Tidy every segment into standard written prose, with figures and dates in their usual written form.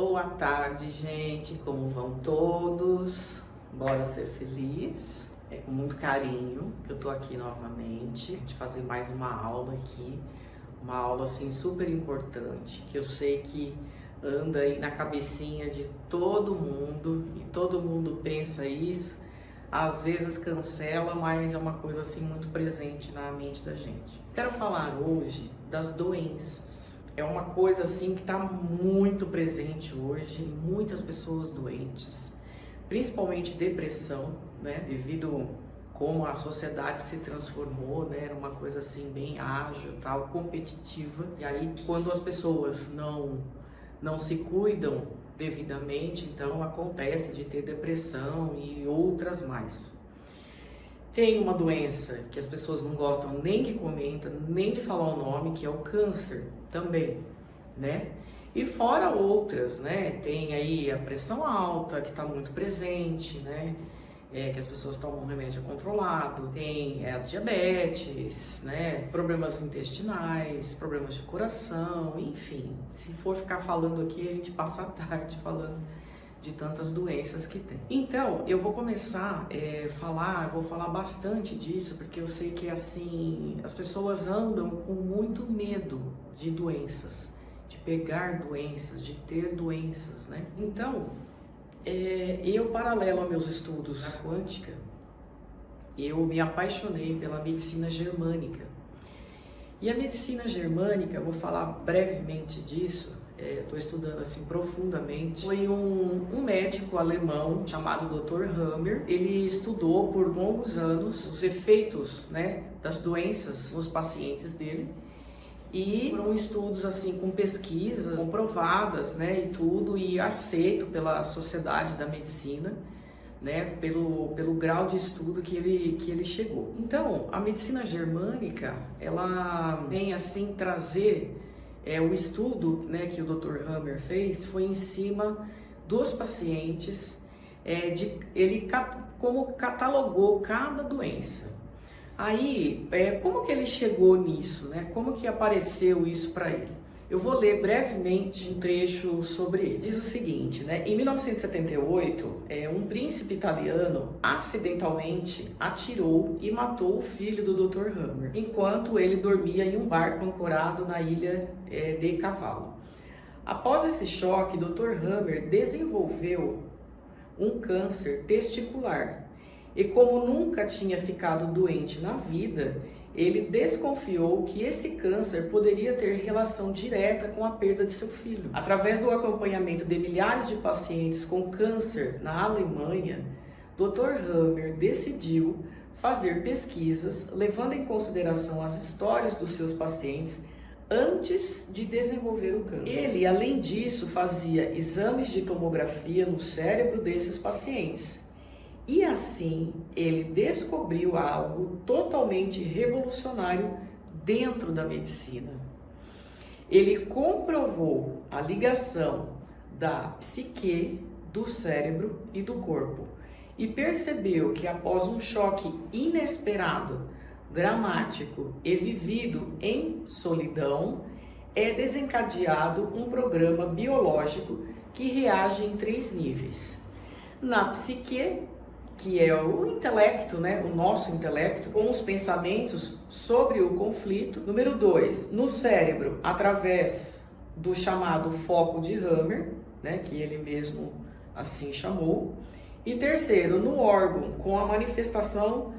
Boa tarde, gente. Como vão todos? Bora ser feliz? É com muito carinho que eu tô aqui novamente, de fazer mais uma aula aqui, uma aula assim super importante, que eu sei que anda aí na cabecinha de todo mundo e todo mundo pensa isso, às vezes cancela, mas é uma coisa assim muito presente na mente da gente. Quero falar hoje das doenças. É uma coisa assim que está muito presente hoje em muitas pessoas doentes, principalmente depressão, né? Devido como a sociedade se transformou, né? Era uma coisa assim bem ágil, tal, competitiva. E aí quando as pessoas não se cuidam devidamente, então acontece de ter depressão e outras mais. Tem uma doença que as pessoas não gostam nem que comenta, nem de falar o nome, que é o câncer também, né? E fora outras, né? Tem aí a pressão alta, que está muito presente, né? Que as pessoas tomam um remédio controlado, tem a diabetes, né? Problemas intestinais, problemas de coração, enfim. Se for ficar falando aqui, a gente passa a tarde falando de tantas doenças que tem. Então, eu vou começar vou falar bastante disso, porque eu sei que assim, as pessoas andam com muito medo de doenças, de pegar doenças, de ter doenças, né? Então, eu, paralelo aos meus estudos na quântica, eu me apaixonei pela medicina germânica. E a medicina germânica, eu vou falar brevemente disso, estou estudando assim profundamente. Foi um médico alemão chamado Dr. Hammer. Ele estudou por longos anos os efeitos, né, das doenças nos pacientes dele. E foram estudos assim com pesquisas comprovadas, né, e tudo, e aceito pela sociedade da medicina, né, pelo grau de estudo que ele chegou. Então, a medicina germânica, ela vem assim trazer o estudo, né, que o Dr. Hammer fez foi em cima dos pacientes, como catalogou cada doença. Aí, como que ele chegou nisso, né? Como que apareceu isso para ele? Eu vou ler brevemente um trecho sobre ele. Diz o seguinte, né? Em 1978, um príncipe italiano acidentalmente atirou e matou o filho do Dr. Hammer, enquanto ele dormia em um barco ancorado na ilha de Cavallo. Após esse choque, Dr. Hammer desenvolveu um câncer testicular. E como nunca tinha ficado doente na vida, ele desconfiou que esse câncer poderia ter relação direta com a perda de seu filho. Através do acompanhamento de milhares de pacientes com câncer na Alemanha, Dr. Hammer decidiu fazer pesquisas levando em consideração as histórias dos seus pacientes antes de desenvolver o câncer. Ele, além disso, fazia exames de tomografia no cérebro desses pacientes. E assim, ele descobriu algo totalmente revolucionário dentro da medicina. Ele comprovou a ligação da psique, do cérebro e do corpo. E percebeu que após um choque inesperado, dramático e vivido em solidão, é desencadeado um programa biológico que reage em 3 níveis. Na psique, que é o intelecto, né, o nosso intelecto, com os pensamentos sobre o conflito. Número 2, no cérebro, através do chamado foco de Hammer, né, que ele mesmo assim chamou. E terceiro, no órgão, com a manifestação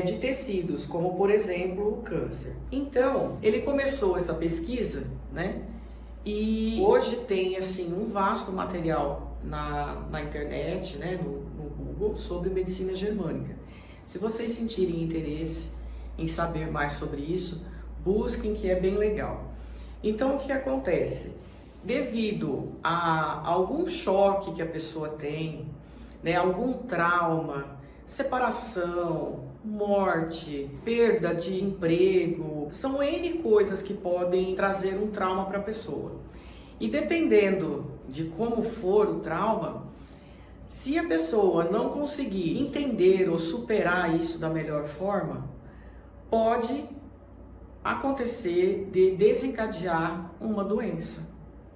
de tecidos, como por exemplo o câncer. Então, ele começou essa pesquisa, né, e hoje tem assim um vasto material na internet, né, no Google, sobre medicina germânica. Se vocês sentirem interesse em saber mais sobre isso, busquem, que é bem legal. Então, o que acontece? Devido a algum choque que a pessoa tem, né, algum trauma, separação, morte, perda de emprego, são N coisas que podem trazer um trauma para a pessoa. E dependendo de como for o trauma, se a pessoa não conseguir entender ou superar isso da melhor forma, pode acontecer de desencadear uma doença,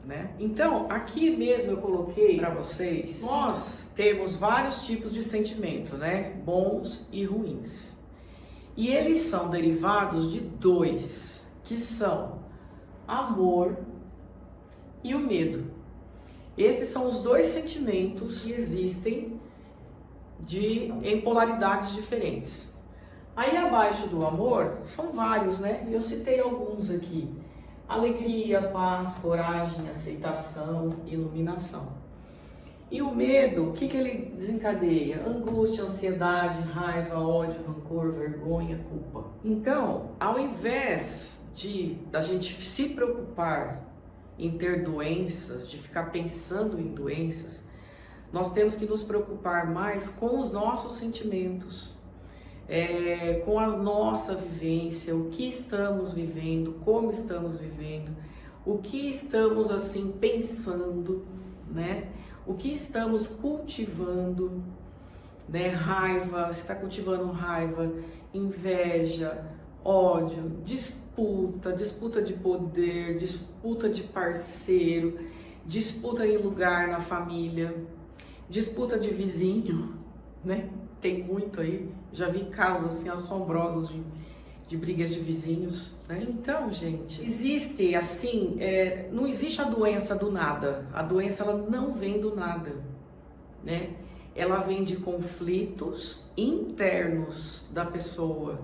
né? Então, aqui mesmo eu coloquei para vocês, nós temos vários tipos de sentimento, né? Bons e ruins. E eles são derivados de dois, que são amor e o medo. Esses são os dois sentimentos que existem em polaridades diferentes. Aí abaixo do amor, são vários, né? Eu citei alguns aqui. Alegria, paz, coragem, aceitação, iluminação. E o medo, o que ele desencadeia? Angústia, ansiedade, raiva, ódio, rancor, vergonha, culpa. Então, ao invés da gente se preocupar em ter doenças, de ficar pensando em doenças, nós temos que nos preocupar mais com os nossos sentimentos, com a nossa vivência, o que estamos vivendo, como estamos vivendo, o que estamos assim pensando, né? O que estamos cultivando, né? Raiva, você está cultivando raiva, inveja, ódio, disputa de poder, disputa de parceiro, disputa em lugar na família, disputa de vizinho, né? Tem muito aí, já vi casos assim assombrosos de brigas de vizinhos, né? Então, gente, existe assim, não existe a doença do nada. A doença, ela não vem do nada, né? Ela vem de conflitos internos da pessoa,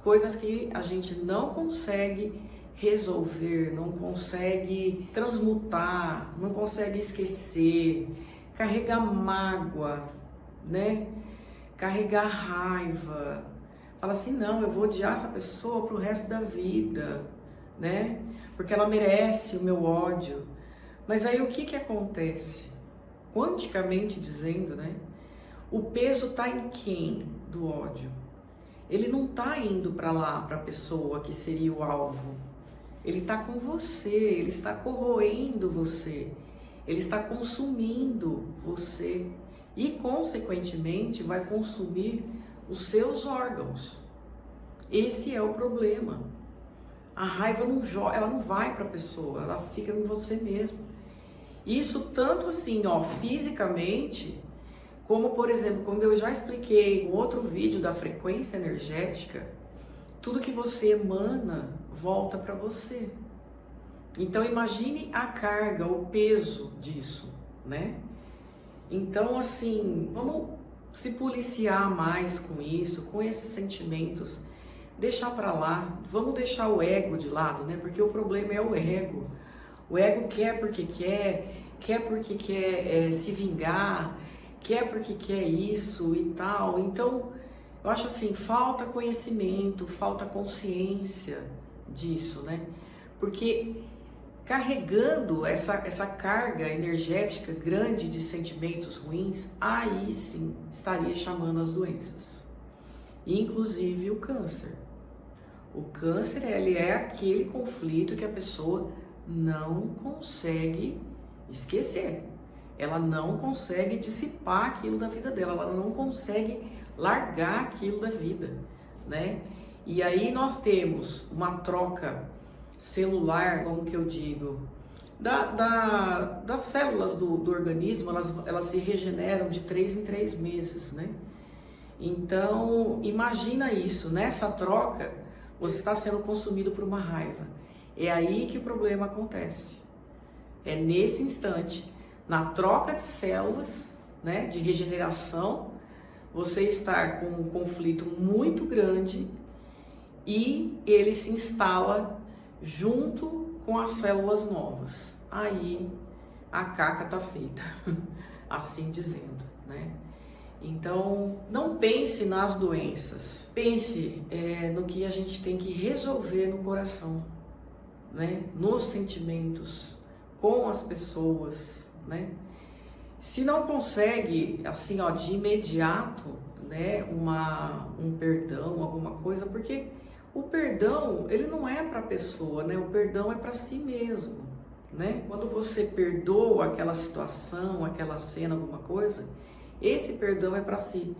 coisas que a gente não consegue resolver, não consegue transmutar, não consegue esquecer, carregar mágoa, né? Carregar raiva, fala assim, não, eu vou odiar essa pessoa pro resto da vida, né? Porque ela merece o meu ódio. Mas aí o que acontece? Quanticamente dizendo, né? O peso tá em quem do ódio? Ele não tá indo para lá, para a pessoa que seria o alvo. Ele tá com você, ele está corroendo você, ele está consumindo você. E, consequentemente, vai consumir os seus órgãos. Esse é o problema. A raiva ela não vai para a pessoa, ela fica em você mesmo. Isso tanto assim, ó, fisicamente, como, por exemplo, como eu já expliquei em outro vídeo da frequência energética, tudo que você emana volta para você. Então, imagine a carga, o peso disso, né? Então, assim, vamos se policiar mais com isso, com esses sentimentos, deixar para lá, vamos deixar o ego de lado, né? Porque o problema é o ego. O ego quer porque quer se vingar, quer porque quer isso e tal. Então, eu acho assim, falta conhecimento, falta consciência disso, né? Porque carregando essa carga energética grande de sentimentos ruins, aí sim estaria chamando as doenças, inclusive o câncer. O câncer, ele é aquele conflito que a pessoa não consegue esquecer, ela não consegue dissipar aquilo da vida dela, ela não consegue largar aquilo da vida, né? E aí nós temos uma troca celular, como que eu digo, das células do organismo, elas se regeneram de 3 em 3 meses, né? Então, imagina isso, nessa troca, você está sendo consumido por uma raiva. É aí que o problema acontece. É nesse instante, na troca de células, né, de regeneração, você está com um conflito muito grande e ele se instala junto com as células novas. Aí a caca tá feita, assim dizendo, né? Então, não pense nas doenças, pense no que a gente tem que resolver no coração, né? Nos sentimentos, com as pessoas, né? Se não consegue, assim, ó, de imediato, né, um perdão, alguma coisa, porque o perdão, ele não é para a pessoa, né? O perdão é para si mesmo, né? Quando você perdoa aquela situação, aquela cena, alguma coisa, esse perdão é para si.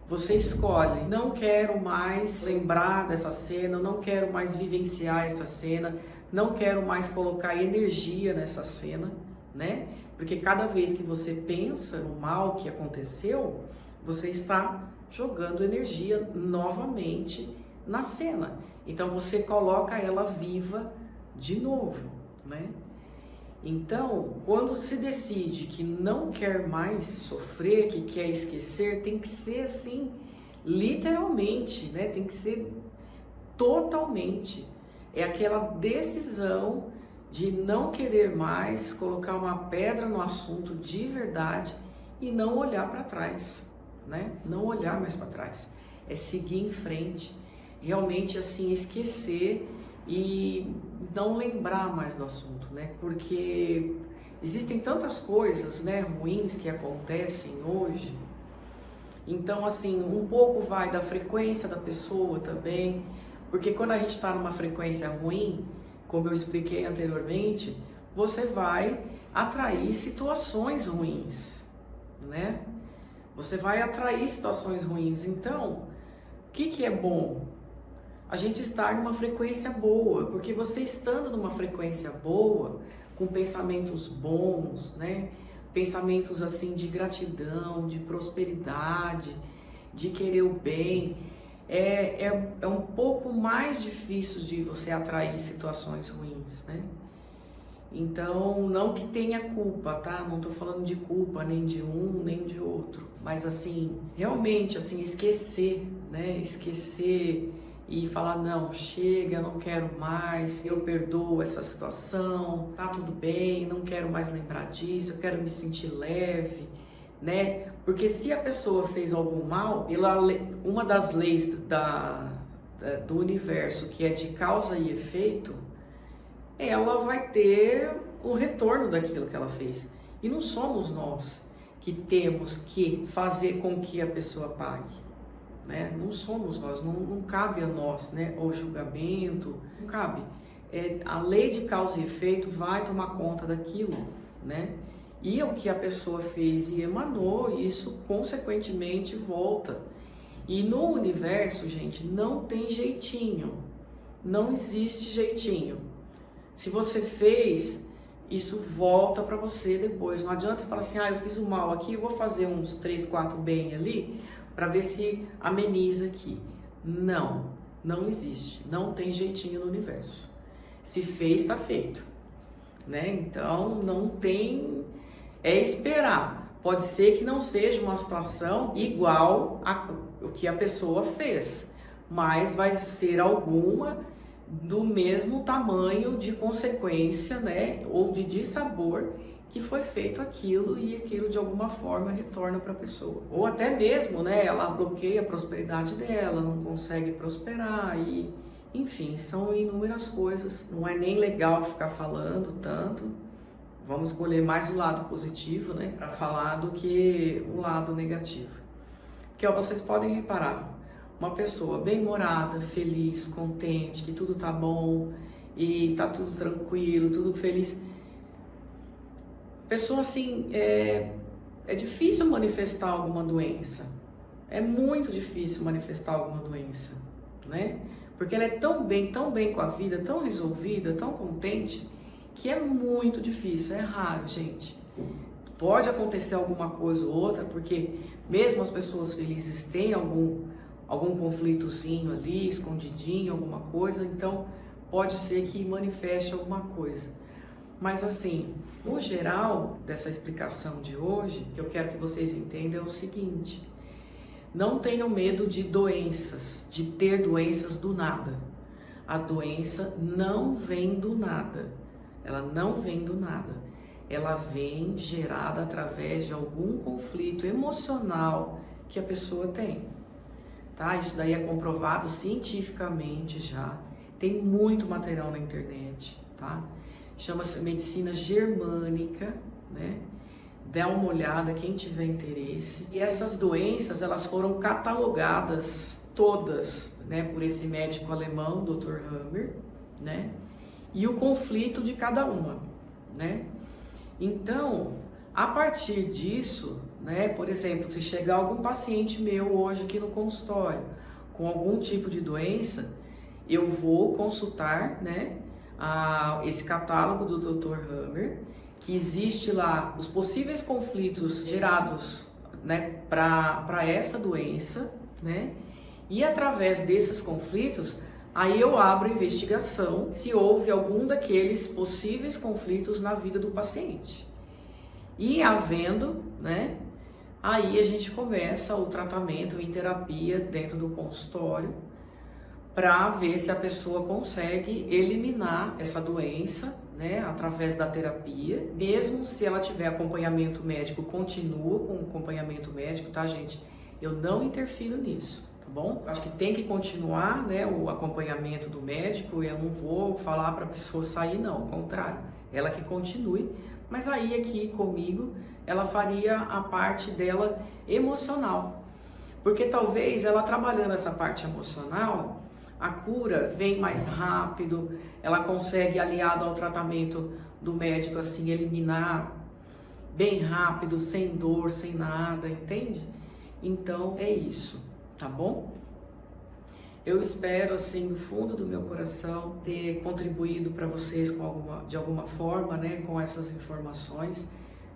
Você escolhe, não quero mais lembrar dessa cena, não quero mais vivenciar essa cena, não quero mais colocar energia nessa cena, né? Porque cada vez que você pensa no mal que aconteceu, você está jogando energia novamente na cena. Então você coloca ela viva de novo, né? Então, quando se decide que não quer mais sofrer, que quer esquecer, tem que ser assim, literalmente, né? Tem que ser totalmente. É aquela decisão de não querer mais colocar uma pedra no assunto de verdade e não olhar para trás, né? Não olhar mais para trás. É seguir em frente, realmente assim esquecer e não lembrar mais do assunto, né? Porque existem tantas coisas, né, ruins que acontecem hoje. Então, assim, um pouco vai da frequência da pessoa também, porque quando a gente está numa frequência ruim, como eu expliquei anteriormente, você vai atrair situações ruins, né? Você vai atrair situações ruins. Então, o que é bom? A gente estar numa frequência boa, porque você estando numa frequência boa, com pensamentos bons, né? Pensamentos assim de gratidão, de prosperidade, de querer o bem, é um pouco mais difícil de você atrair situações ruins, né? Então, não que tenha culpa, tá? Não tô falando de culpa nem de um, nem de outro, mas assim, realmente assim, esquecer, né? Esquecer e falar, não, chega, eu não quero mais, eu perdoo essa situação, tá tudo bem, não quero mais lembrar disso, eu quero me sentir leve, né? Porque se a pessoa fez algum mal, uma das leis do universo, que é de causa e efeito, ela vai ter o retorno daquilo que ela fez. E não somos nós que temos que fazer com que a pessoa pague, né? Não somos nós, não cabe a nós, né? O julgamento, não cabe. A lei de causa e efeito vai tomar conta daquilo, né? E o que a pessoa fez e emanou, isso consequentemente volta. E no universo, gente, não tem jeitinho, não existe jeitinho. Se você fez, isso volta para você depois. Não adianta falar assim, eu fiz um mal aqui, eu vou fazer uns 3, 4 bem ali, para ver se ameniza aqui. Não, não existe. Não tem jeitinho no universo. Se fez, está feito, né? Então, não tem... É esperar. Pode ser que não seja uma situação igual ao que a pessoa fez, mas vai ser alguma do mesmo tamanho de consequência, né? Ou de dissabor que foi feito aquilo e aquilo de alguma forma retorna para a pessoa. Ou até mesmo, né, ela bloqueia a prosperidade dela, não consegue prosperar e, enfim, são inúmeras coisas. Não é nem legal ficar falando tanto. Vamos escolher mais o lado positivo, né, para falar do que o lado negativo. Porque ó, vocês podem reparar, uma pessoa bem-humorada, feliz, contente, que tudo tá bom e tá tudo tranquilo, tudo feliz. Pessoa assim, é difícil manifestar alguma doença. É muito difícil manifestar alguma doença, né? Porque ela é tão bem com a vida, tão resolvida, tão contente, que é muito difícil, é raro, gente. Pode acontecer alguma coisa ou outra, porque mesmo as pessoas felizes têm algum conflitozinho ali, escondidinho, alguma coisa, então pode ser que manifeste alguma coisa. Mas assim, no geral dessa explicação de hoje, que eu quero que vocês entendam é o seguinte: não tenham medo de doenças, de ter doenças do nada. A doença não vem do nada, ela não vem do nada. Ela vem gerada através de algum conflito emocional que a pessoa tem. Tá? Isso daí é comprovado cientificamente já. Tem muito material na internet, tá? Chama-se medicina germânica, né? Dá uma olhada, quem tiver interesse. E essas doenças, elas foram catalogadas todas, né, por esse médico alemão, Dr. Hammer, né? E o conflito de cada uma, né? Então, a partir disso, né, por exemplo, se chegar algum paciente meu hoje aqui no consultório com algum tipo de doença, eu vou consultar, né, esse catálogo do Dr. Hammer, que existe lá os possíveis conflitos gerados, né, para essa doença, né? E através desses conflitos, aí eu abro a investigação se houve algum daqueles possíveis conflitos na vida do paciente. E havendo, né, aí a gente começa o tratamento em terapia dentro do consultório para ver se a pessoa consegue eliminar essa doença, né, através da terapia. Mesmo se ela tiver acompanhamento médico, continua com o acompanhamento médico, tá, gente? Eu não interfiro nisso, tá bom? Acho que tem que continuar, né, o acompanhamento do médico. Eu não vou falar para a pessoa sair, não, ao contrário, ela que continue. Mas aí aqui comigo, ela faria a parte dela emocional, porque talvez ela trabalhando essa parte emocional, a cura vem mais rápido, ela consegue, aliado ao tratamento do médico, assim, eliminar bem rápido, sem dor, sem nada, entende? Então é isso, tá bom? Eu espero, assim, do fundo do meu coração, ter contribuído para vocês de alguma forma, né, com essas informações.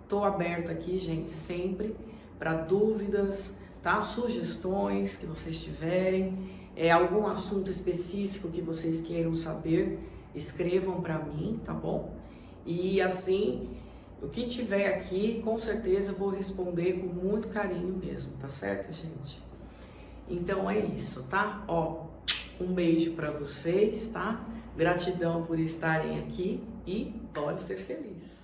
Estou aberta aqui, gente, sempre para dúvidas, tá? Sugestões que vocês tiverem, algum assunto específico que vocês queiram saber, escrevam para mim, tá bom? E assim, o que tiver aqui, com certeza eu vou responder com muito carinho mesmo, tá certo, gente? Então é isso, tá? Ó, um beijo para vocês, tá? Gratidão por estarem aqui e bora ser feliz.